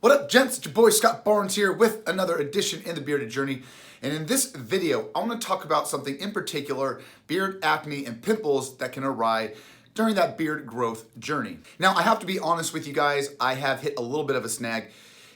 What up, gents? It's your boy Scott Barnes here with another edition in the Bearded Journey. And in this video, I want to talk about something in particular, beard acne and pimples that can arise during that beard growth journey. Now, I have to be honest with you guys, I have hit a little bit of a snag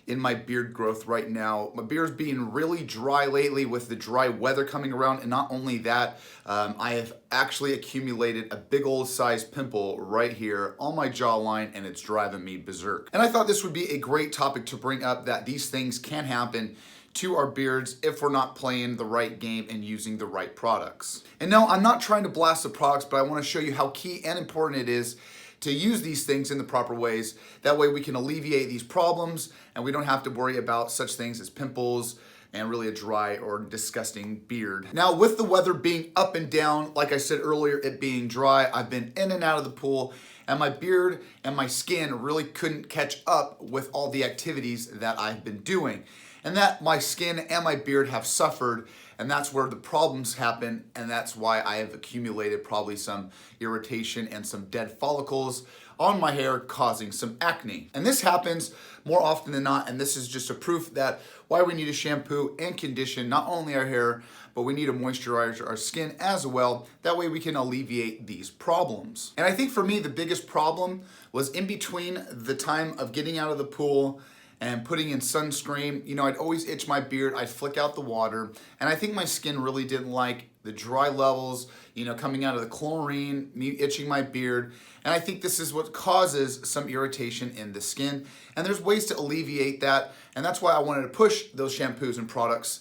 in my beard growth right now. My beard's being really dry lately with the dry weather coming around, and not only that, I have actually accumulated a big old sized pimple right here on my jawline, and it's driving me berserk. And I thought this would be a great topic to bring up, that these things can happen to our beards if we're not playing the right game and using the right products. And no, I'm not trying to blast the products, but I want to show you how key and important it is to use these things in the proper ways. That way we can alleviate these problems and we don't have to worry about such things as pimples and really a dry or disgusting beard. Now, with the weather being up and down, like I said earlier, it being dry, I've been in and out of the pool, and my beard and my skin really couldn't catch up with all the activities that I've been doing. And that my skin and my beard have suffered, and that's where the problems happen, and that's why I have accumulated probably some irritation and some dead follicles on my hair, causing some acne. And this happens more often than not, and this is just a proof that why we need to shampoo and condition not only our hair, but we need to moisturize our skin as well. That way we can alleviate these problems. And I think for me, the biggest problem was in between the time of getting out of the pool and putting in sunscreen. You know, I'd always itch my beard, I'd flick out the water, and I think my skin really didn't like the dry levels, you know, coming out of the chlorine, me itching my beard, and I think this is what causes some irritation in the skin, and there's ways to alleviate that, and that's why I wanted to push those shampoos and products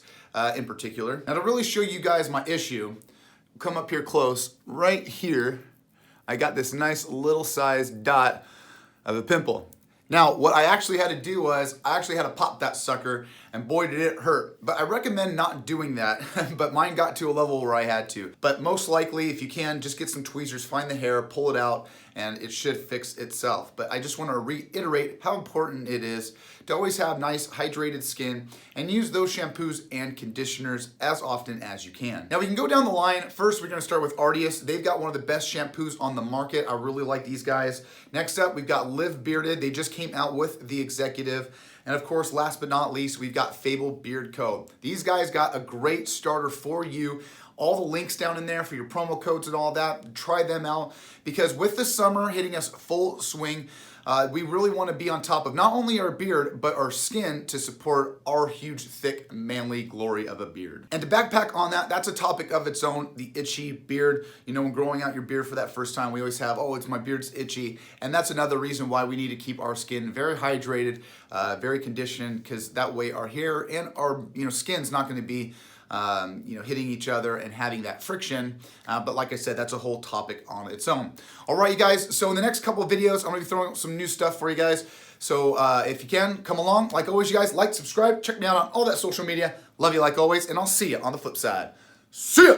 in particular. Now, to really show you guys my issue, come up here close, right here, I got this nice little sized dot of a pimple. Now, what I actually had to do was, I actually had to pop that sucker, and boy did it hurt. But I recommend not doing that, but mine got to a level where I had to. But most likely, if you can, just get some tweezers, find the hair, pull it out, and it should fix itself. But I just want to reiterate how important it is to always have nice hydrated skin and use those shampoos and conditioners as often as you can. Now we can go down the line. First, we're going to start with Artius. They've got one of the best shampoos on the market. I really like these guys. Next up, we've got Live Bearded. They just came out with the Executive. And of course, last but not least, we've got Fable Beard Co. These guys got a great starter for you. All the links down in there for your promo codes and all that. Try them out, because with the summer hitting us full swing, we really want to be on top of not only our beard, but our skin to support our huge, thick, manly glory of a beard. And to backpack on that, that's a topic of its own, the itchy beard. You know, when growing out your beard for that first time, we always have, oh, it's my beard's itchy. And that's another reason why we need to keep our skin very hydrated, very conditioned, because that way our hair and our skin's not going to be hitting each other and having that friction. But like I said, that's a whole topic on its own. All right, you guys. So in the next couple of videos, I'm going to be throwing up some new stuff for you guys. So if you can, come along. Like always, you guys, like, subscribe, check me out on all that social media. Love you like always, and I'll see you on the flip side. See ya!